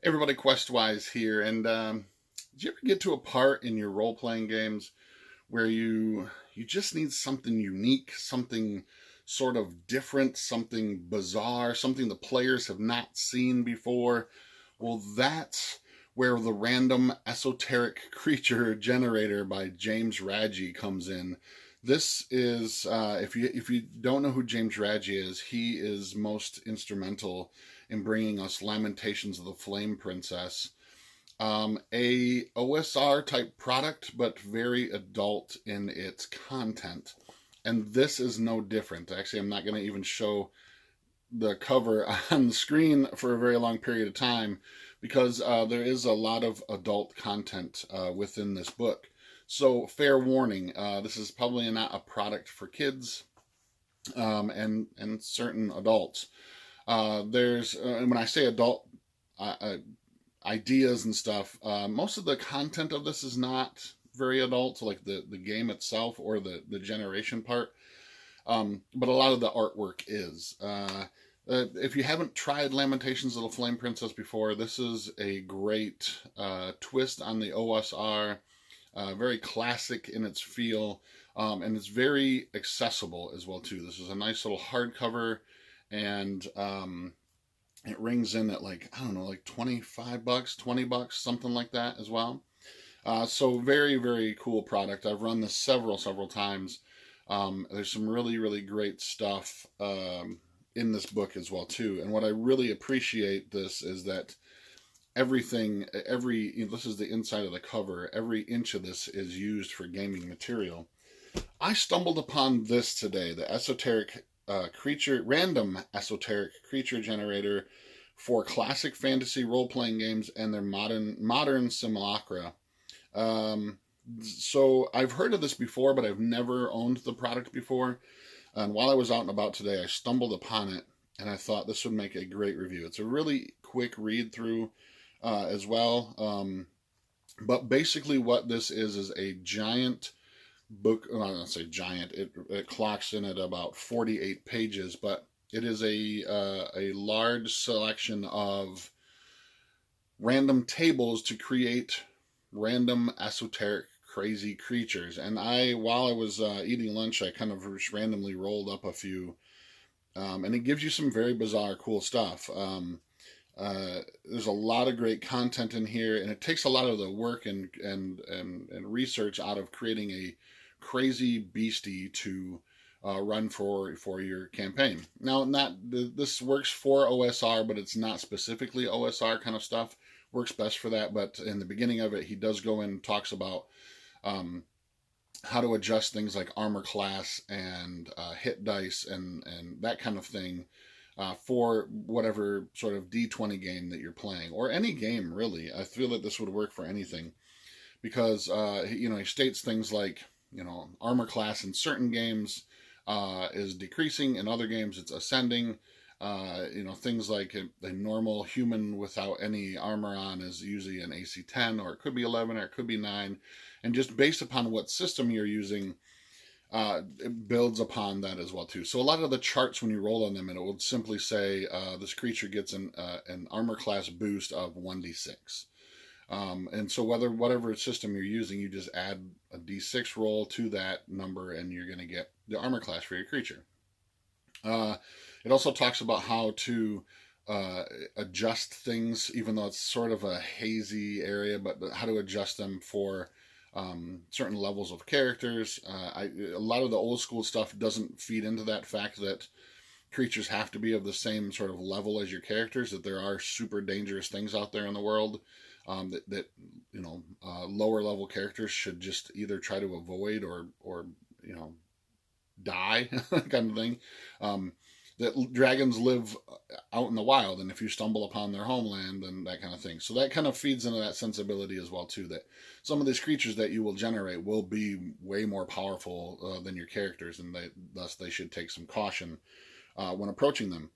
Everybody, Questwise here, and did you ever get to a part in your role-playing games where you just need something unique, something sort of different, something bizarre, something the players have not seen before? Well, that's where the Random Esoteric Creature Generator by James Raggi comes in. This is if you don't know who James Raggi is, he is most instrumental in bringing us Lamentations of the Flame Princess, a OSR type product, but very adult in its content. And this is no different. Actually, I'm not going to even show the cover on the screen for a very long period of time because there is a lot of adult content within this book. So, fair warning, this is probably not a product for kids and certain adults. When I say adult ideas and stuff, most of the content of this is not very adult, like the game itself or the generation part. But a lot of the artwork is. If you haven't tried Lamentations of the Flame Princess before, this is a great twist on the OSR. Very classic in its feel, and it's very accessible as well too. This is a nice little hardcover, and it rings in at like, I don't know, like $25, $20, something like that as well. So very, very cool product. I've run this several times. There's some really, really great stuff in this book as well too. And what I really appreciate this is that this is the inside of the cover. Every inch of this is used for gaming material. I stumbled upon this today, the Random Esoteric Creature Generator for classic fantasy role-playing games and their modern simulacra. So I've heard of this before, but I've never owned the product before. And while I was out and about today, I stumbled upon it, and I thought this would make a great review. It's a really quick read through as well. But basically what this is a giant book. Well, I don't say giant. It clocks in at about 48 pages, but it is a large selection of random tables to create random esoteric crazy creatures. And while I was eating lunch, I kind of just randomly rolled up a few, and it gives you some very bizarre, cool stuff. There's a lot of great content in here, and it takes a lot of the work and research out of creating a crazy beastie to run for your campaign. Now, this works for OSR, but it's not specifically OSR kind of stuff. Works best for that, but in the beginning of it, he does go in and talks about how to adjust things like armor class and hit dice and that kind of thing for whatever sort of D20 game that you're playing, or any game really. I feel that this would work for anything because he states things like, armor class in certain games is decreasing, in other games it's ascending. Things like a normal human without any armor on is usually an AC 10, or it could be 11, or it could be 9. And just based upon what system you're using, it builds upon that as well too. So a lot of the charts, when you roll on them, it will simply say this creature gets an armor class boost of 1d6. And so whatever system you're using, you just add a d6 roll to that number, and you're going to get the armor class for your creature. It also talks about how to adjust things, even though it's sort of a hazy area, but how to adjust them for certain levels of characters. A lot of the old school stuff doesn't feed into that fact that creatures have to be of the same sort of level as your characters, that there are super dangerous things out there in the world that lower level characters should just either try to avoid or die kind of thing. That dragons live out in the wild, and if you stumble upon their homeland and that kind of thing. So that kind of feeds into that sensibility as well too, that some of these creatures that you will generate will be way more powerful than your characters, and thus they should take some caution when approaching them.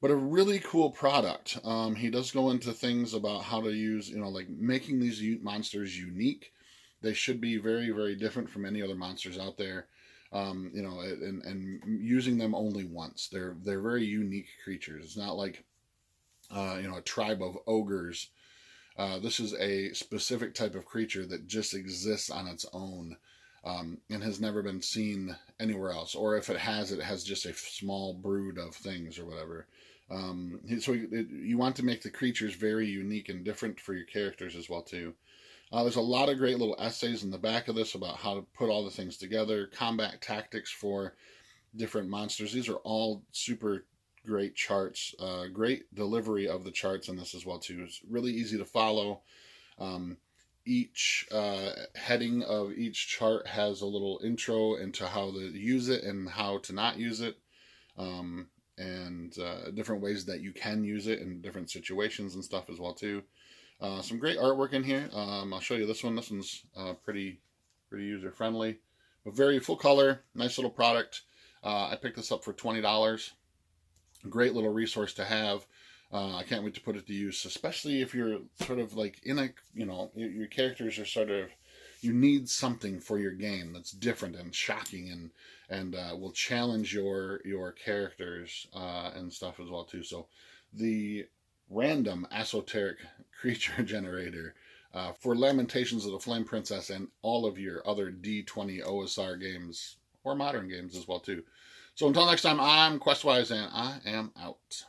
But a really cool product. He does go into things about how to use, like making these monsters unique. They should be very, very different from any other monsters out there. And using them only once. They're very unique creatures. It's not like a tribe of ogres This is a specific type of creature that just exists on its own, and has never been seen anywhere else. Or if it has just a small brood of things or whatever. So you want to make the creatures very unique and different for your characters as well too. There's a lot of great little essays in the back of this about how to put all the things together, combat tactics for different monsters. These are all super great charts, great delivery of the charts in this as well too. It's really easy to follow. Each heading of each chart has a little intro into how to use it and how to not use it, and different ways that you can use it in different situations and stuff as well too. Some great artwork in here. I'll show you this one. This one's pretty user friendly, but very full color, nice little product. I picked this up for $20. Great little resource to have. I can't wait to put it to use, especially if you're sort of like in a, your characters are sort of, you need something for your game that's different and shocking and will challenge your characters and stuff as well too. So the Random Esoteric Creature Generator for Lamentations of the Flame Princess and all of your other D20 OSR games or modern games as well too. So until next time, I'm Questwise and I am out.